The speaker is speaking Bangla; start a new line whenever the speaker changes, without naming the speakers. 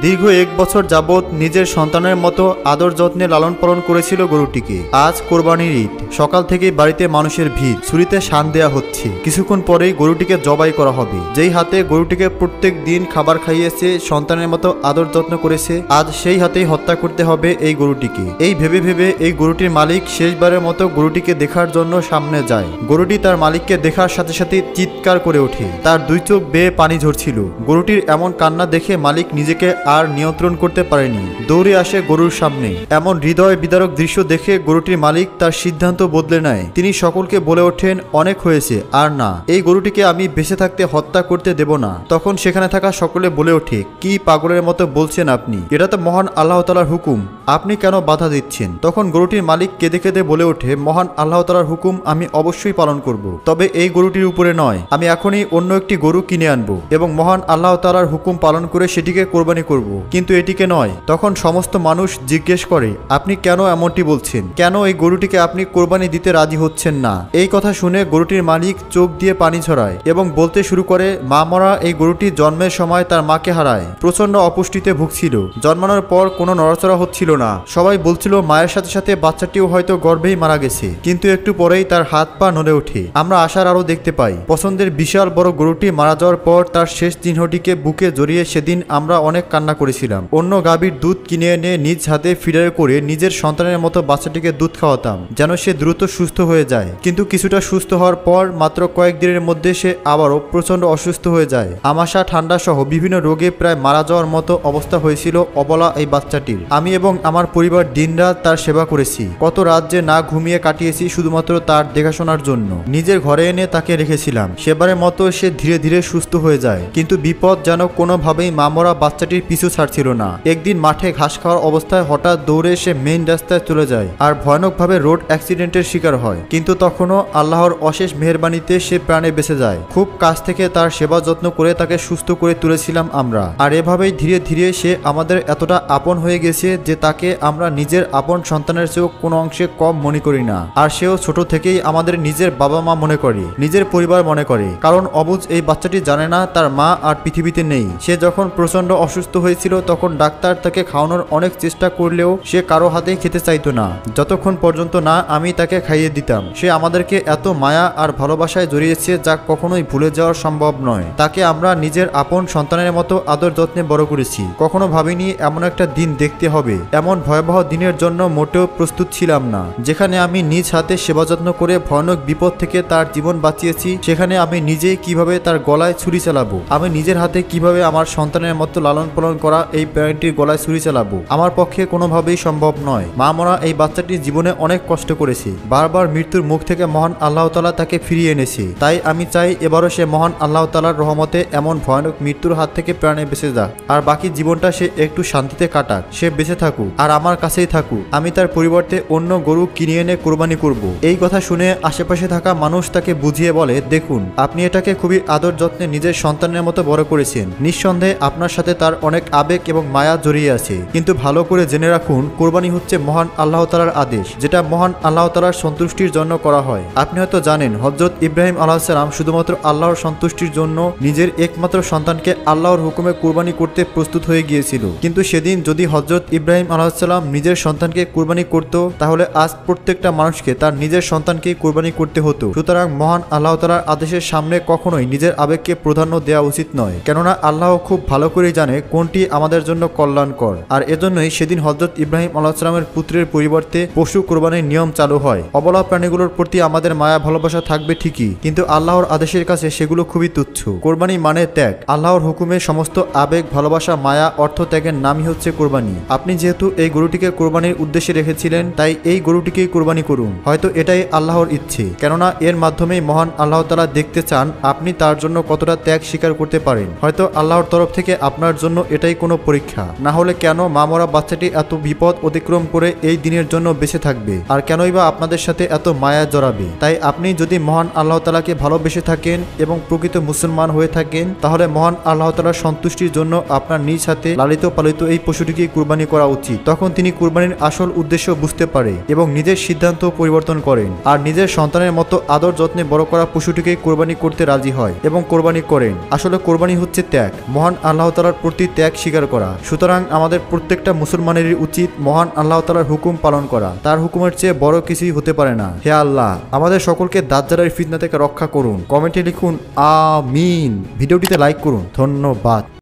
দীর্ঘ 1 বছর যাবৎ নিজের সন্তানের মতো আদর যত্নে লালন পালন করেছিল গরুটিকে। আজ কোরবানির ঈদ, সকাল থেকেই বাড়িতে মানুষের ভিড়, ছুরিতে শান দেয়া হচ্ছে। কিছুক্ষণ পরেই গরুটিকে জবাই করা হবে। যেই হাতে গরুটিকে প্রত্যেক দিন খাবার খাইয়েছে, সন্তানের মতো আদর যত্ন করেছে, আজ সেই হাতেই হত্যা করতে হবে এই গরুটিকে। এই ভেবে ভেবে এই গরুটির মালিক শেষবারের মতো গরুটিকে দেখার জন্য সামনে যায়। গরুটি তার মালিককে দেখার সাথে সাথে চিৎকার করে ওঠে। তার 2 চোখ বেয়ে পানি ঝরছিল। গরুটির এমন কান্না দেখে মালিক নিজেকে আর নিয়ন্ত্রণ করতে পারেনি, দৌড়ে আসে গরুর সামনে। এমন হৃদয় বিদারক দৃশ্য দেখে গরুটির মালিক তার সিদ্ধান্ত বদলে নেয়। তিনি সকলকে বলে ওঠেন, অনেক হয়েছে, আর না, এই গরুটিকে আমি বেঁচে থাকতে হত্যা করতে দেব না। তখন সেখানে থাকা সকলে বলে ওঠে, কি পাগলের মতো বলছেন আপনি? এটা তো মহান আল্লাহ তাআলার হুকুম, আপনি কেন বাধা দিচ্ছেন? তখন গরুটির মালিক কেঁদে কেঁদে বলে ওঠে, মহান আল্লাহ তাআলার হুকুম আমি অবশ্যই পালন করব, তবে এই গরুটির উপরে নয়। আমি এখনই অন্য একটি গরু কিনে আনবো এবং মহান আল্লাহ তাআলার হুকুম পালন করে সেটিকে কোরবানি করব, কিন্তু এটিকে নয়। তখন সমস্ত মানুষ জিজ্ঞেস করে, আপনি কেন এমনটি বলছেন? কেন এই গরুটিকে আপনি কোরবানি দিতে রাজি হচ্ছেন না? এই কথা শুনে গরুটির মালিক চোখ দিয়ে পানি ছড়ায় এবং বলতে শুরু করে, মা মরা এই গরুটি জন্মের সময় তার মাকে হারায়। প্রচন্ড অপুষ্টিতে ভুগছিল। জন্মানোর পর কোনো নড়াচড়া হচ্ছিল না। সবাই বলছিল মায়ের সাথে সাথে বাচ্চাটিও হয়তো গর্ভেই মারা গেছে। কিন্তু একটু পরেই তার হাত পা নড়ে ওঠে। আমরা আশার আলো দেখতে পাই। পছন্দের বিশাল বড় গরুটি মারা যাওয়ার পর তার শেষ চিহ্নটিকে বুকে জড়িয়ে সেদিন আমরা অনেক কান্না করেছিলাম। অন্য গাভীর দুধ কিনে এনে নিজ হাতে ফিডার করে নিজের সন্তানের মতো বাচ্চাটিকে দুধ খাওয়াতাম, যেন সে দ্রুত সুস্থ হয়ে যায়। কিন্তু কিছুটা সুস্থ হওয়ার পর মাত্র কয়েকদিনের মধ্যে সে আবারও প্রচন্ড অসুস্থ হয়ে যায়। আমাশা, ঠান্ডা সহ বিভিন্ন রোগে প্রায় মারা যাওয়ার মতো অবস্থা হয়েছিল অবলা এই বাচ্চাটির। আমি এবং আমার পরিবার দিনরাত তার সেবা করেছি। কত রাত যে না ঘুমিয়ে কাটিয়েছি শুধুমাত্র তার দেখাশোনার জন্য। নিজের ঘরে এনে তাকে রেখেছিলাম। সেবারের মতো সে ধীরে ধীরে সুস্থ হয়ে যায়। কিন্তু বিপদ যেন কোনোভাবেই মামরা বাচ্চাটির পিছু ছাড়ছিল না। একদিন মাঠে ঘাস খাওয়ার অবস্থায় হঠাৎ দৌড়ে সে মেইন রাস্তায় চলে যায় আর ভয়ানকভাবে রোড অ্যাক্সিডেন্টের শিকার হয়। কিন্তু তখনও আল্লাহর অশেষ মেহেরবানিতে সে প্রাণে বেঁচে যায়। খুব কাছ থেকে তার সেবা যত্ন করে তাকে সুস্থ করে তুলেছিলাম আমরা। আর এভাবেই ধীরে ধীরে সে আমাদের এতটা আপন হয়ে গেছে যে তাকে আমরা নিজের আপন সন্তানের চেয়েও কোনো অংশে কম মনে করি না। আর সেও ছোট থেকেই আমাদের নিজের বাবা মা মনে করে, নিজের পরিবার মনে করে। কারণ অবুঝ এই বাচ্চাটি জানে না তার মা আর পৃথিবীতে নেই। সে যখন প্রচন্ড অসুস্থ হয়েছিল তখন ডাক্তার তাকে খাওয়ানোর অনেক চেষ্টা করলেও সে কারো হাতে খেতে চাইতো না, যতক্ষণ পর্যন্ত না আমি তাকে খাইয়ে দিতাম। সে আমাদেরকে এত মায়া আর ভালোবাসায় জড়িয়েছে যা কখনোই ভুলে যাওয়া সম্ভব নয়। তাকে আমরা নিজের আপন সন্তানের মতো আদর যত্নে বড় করেছি। কখনো ভাবিনি এমন একটা দিন দেখতে হবে। এমন ভয়াবহ দিনের জন্য মোটেও প্রস্তুত ছিলাম না। যেখানে আমি নিজ হাতে সেবা যত্ন করে ভয়ানক বিপদ থেকে তার জীবন বাঁচিয়েছি, সেখানে আমি নিজেই কিভাবে তার গলায় ছুরি চালাবো? আমি নিজের হাতে কিভাবে আমার সন্তানের মতো লালন পালন করা এই প্রাণীটির গলায় ছুরি চালাবো? আমার পক্ষে কোনোভাবেই সম্ভব নয়। মা মরা এই বাচ্চাটির জীবনে অনেক কষ্ট করেছে। বারবার মৃত্যুর মুখ থেকে মহান আল্লাহ তাআলা তাকে ফিরিয়ে এনেছে। তাই আমি চাই এবারও সে মহান আল্লাহ তাআলার রহমতে এমন ভয়ানক মৃত্যুর হাত থেকে প্রাণে বেঁচে যাক, আর বাকি জীবনটা সে একটু শান্তিতে কাটাক। সে বেঁচে থাকুক আর আমার কাছেই থাকুক। আমি তার পরিবর্তে অন্য গরু কিনে এনে কোরবানি করব। এই কথা শুনে আশেপাশে থাকা মানুষ তাকে বুঝিয়ে বলে, দেখুন, আপনি এটাকে খুবই আদর যত্নে নিজের সন্তানের মতো বড় করেছেন। নিঃসন্দেহে আপনার সাথে তার অনেক আবেগ এবং মায়া জড়িয়ে আছে। কিন্তু ভালো করে জেনে রাখুন, কোরবানি হচ্ছে মহান আল্লাহ তাআলার আদেশ, যেটা মহান আল্লাহ তাআলার সন্তুষ্টির জন্য করা হয়। আপনি হয়তো জানেন, হযরত ইব্রাহিম আলাইহিস সালাম শুধুমাত্র আল্লাহর সন্তুষ্টির জন্য নিজের একমাত্র সন্তানকে আল্লাহর হুকুমে কোরবানি করতে প্রস্তুত হয়ে গিয়েছিল। কিন্তু সেদিন যদি হযরত ইব্রাহিম আলাইহিস সালাম নিজের সন্তানকে কোরবানি করত, তাহলে আজ প্রত্যেকটা মানুষকে তার নিজের সন্তানকে কোরবানি করতে হতো। সুতরাং মহান আল্লাহ তাআলার আদেশের সামনে কখনোই নিজের আবেগকে প্রাধান্য দেওয়া উচিত নয়, কেননা আল্লাহ খুব ভালো করেই জানে কোনটি আমাদের জন্য কল্যাণকর। আর এজন্যই সেদিন হযরত ইব্রাহিম আলাইহিস সালামের পুত্রের পরিবর্তে পশু কোরবানির নিয়ম চালু হয়। অবলা প্রাণীগুলোর প্রতি আমাদের মায়া ভালোবাসা থাকবে ঠিকই, কিন্তু আল্লাহর আদেশের কাছে সেগুলো খুবই তুচ্ছ। কোরবানি মানে ত্যাগ। আল্লাহর হুকুমে সমস্ত আবেগ, ভালোবাসা, মায়া, অর্থ ত্যাগের নামই হচ্ছে কোরবানি। আপনি যেহেতু এই গরুটিকে কোরবানির উদ্দেশ্যে রেখেছিলেন, তাই এই গরুটিকেই কোরবানি করুন। হয়তো এটাই আল্লাহর ইচ্ছে, কেননা এর মাধ্যমেই মহান আল্লাহ তাআলা দেখতে চান আপনি তার জন্য কতটা ত্যাগ স্বীকার করতে পারেন। হয়তো আল্লাহর তরফ থেকে আপনার জন্য এটাই কোনো পরীক্ষা। না হলে কেন মা মরা বাচ্চাটি এত বিপদ অতিক্রম করে এই দিনের জন্য বেঁচে থাকবে, আর কেনই বা আপনাদের সাথে এত মায়া জড়াবে? তাই আপনি যদি মহান আল্লাহ তাআলাকে ভালোবেসে থাকেন এবং প্রকৃত মুসলমান হয়ে থাকেন, তাহলে মহান আল্লাহ তাআলার সন্তুষ্টির জন্য আপনার নিজ হাতে লালিত পালিত এই পশুটিকে কুরবানি করা উচিত। তখন তিনি কুরবানির আসল উদ্দেশ্য বুঝতে পারে এবং নিজের সিদ্ধান্ত পরিবর্তন করেন, আর নিজের সন্তানের মতো আদর যত্নে বড় করা পশুটিকে কোরবানি করতে রাজি হয় এবং কোরবানি করেন। আসলে কোরবানি হচ্ছে ত্যাগ। মহান আল্লাহ তাআলার প্রতি ত্যাগ ত্যাগ স্বীকার করা। সুতরাং আমাদের প্রত্যেকটা মুসলমানেরই উচিত মহান আল্লাহ তাআলার হুকুম পালন করা। তার হুকুমের চেয়ে বড় কিছুই হতে পারে না। হে আল্লাহ, আমাদের সকলকে দাজ্জালের ফিতনা থেকে রক্ষা করুন। কমেন্টে লিখুন আমিন। ভিডিওটিতে লাইক করুন। ধন্যবাদ।